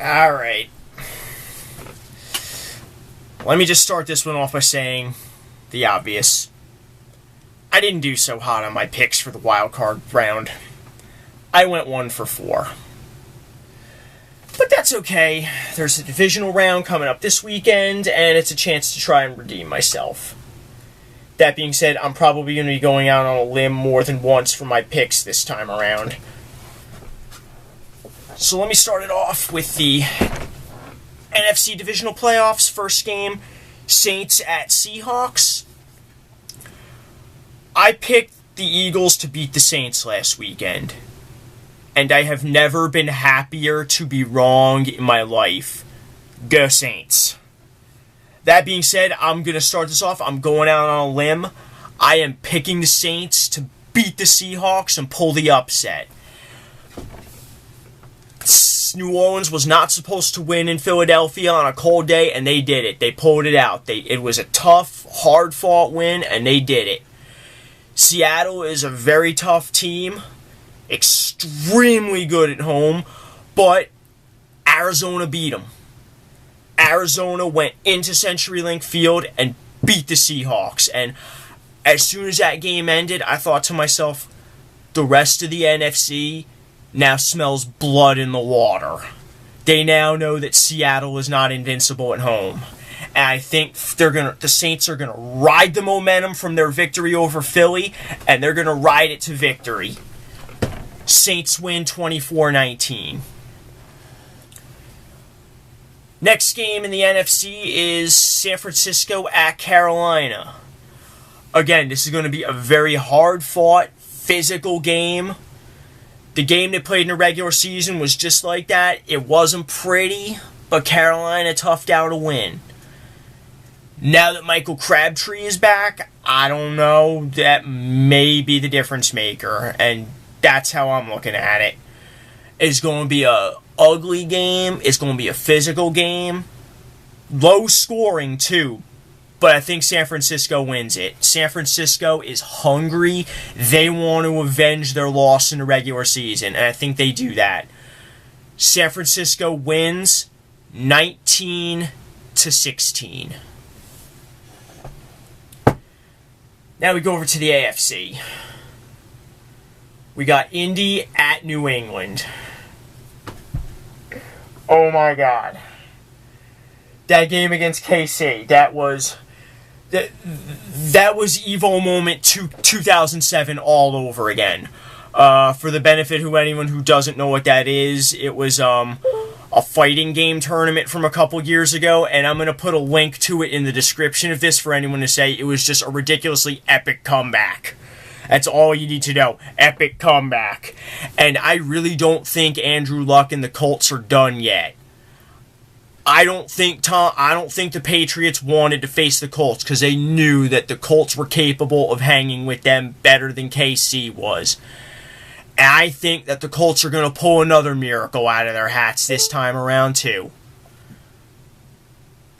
Alright. Let me just start this one off by saying the obvious. I didn't do so hot on my picks for the wild card round. I went 1 for 4. But that's okay. There's a divisional round coming up this weekend, and it's a chance to try and redeem myself. That being said, I'm probably going to be going out on a limb more than once for my picks this time around. So let me start it off with the NFC Divisional Playoffs. First game, Saints at Seahawks. I picked the Eagles to beat the Saints last weekend, and I have never been happier to be wrong in my life. Go Saints. That being said, I'm going to start this off. I'm going out on a limb. I am picking the Saints to beat the Seahawks and pull the upset. New Orleans was not supposed to win in Philadelphia on a cold day, and they did it. They pulled it out. It was a tough, hard-fought win, and they did it. Seattle is a very tough team, extremely good at home, but Arizona beat them. Arizona went into CenturyLink Field and beat the Seahawks, and as soon as that game ended, I thought to myself, the rest of the NFC now smells blood in the water. They now know that Seattle is not invincible at home. And I think the Saints are gonna ride the momentum from their victory over Philly, and they're gonna ride it to victory. Saints win 24-19. Next game in the NFC is San Francisco at Carolina. Again, this is going to be a very hard-fought, physical game. The game they played in the regular season was just like that. It wasn't pretty, but Carolina toughed out a win. Now that Michael Crabtree is back, I don't know. That may be the difference maker, and that's how I'm looking at it. It's going to be a ugly game. It's going to be a physical game. Low scoring, too. But I think San Francisco wins it. San Francisco is hungry. They want to avenge their loss in the regular season, and I think they do that. San Francisco wins 19-16. Now we go over to the AFC. We got Indy at New England. Oh my God. That game against KC, that was Evo Moment 2007 all over again. For the benefit of anyone who doesn't know what that is, it was a fighting game tournament from a couple years ago, and I'm going to put a link to it in the description of this for anyone to say it was just a ridiculously epic comeback. That's all you need to know. Epic comeback. And I really don't think Andrew Luck and the Colts are done yet. I don't think the Patriots wanted to face the Colts because they knew that the Colts were capable of hanging with them better than KC was. And I think that the Colts are going to pull another miracle out of their hats this time around too.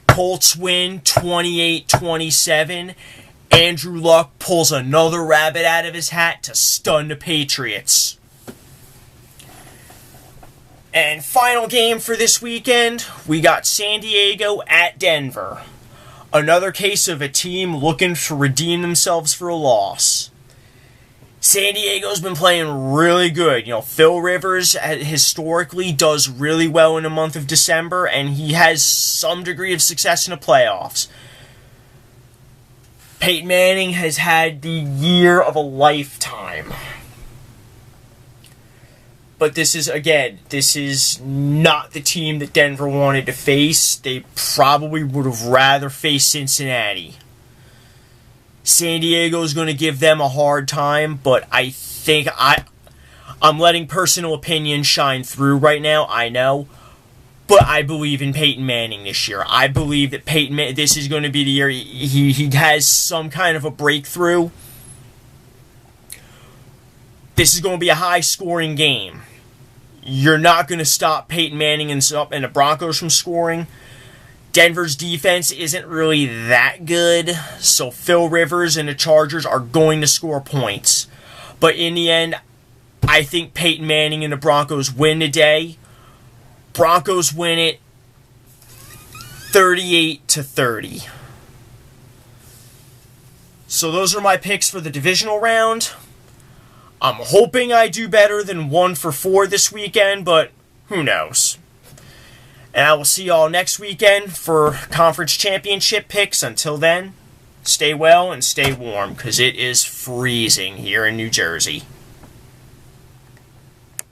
Colts win 28-27. Andrew Luck pulls another rabbit out of his hat to stun the Patriots. And final game for this weekend, we got San Diego at Denver. Another case of a team looking to redeem themselves for a loss. San Diego's been playing really good. You know, Phil Rivers historically does really well in the month of December, and he has some degree of success in the playoffs. Peyton Manning has had the year of a lifetime. But this is not the team that Denver wanted to face. They probably would have rather faced Cincinnati. San Diego's going to give them a hard time, but I think I'm letting personal opinion shine through right now, I know. But I believe in Peyton Manning this year. I believe that this is going to be the year he has some kind of a breakthrough. This is going to be a high-scoring game. You're not going to stop Peyton Manning and the Broncos from scoring. Denver's defense isn't really that good, so Phil Rivers and the Chargers are going to score points. But in the end, I think Peyton Manning and the Broncos win today. Broncos win it 38-30. So those are my picks for the divisional round. I'm hoping I do better than 1-for-4 this weekend, but who knows. And I will see y'all next weekend for conference championship picks. Until then, stay well and stay warm, because it is freezing here in New Jersey.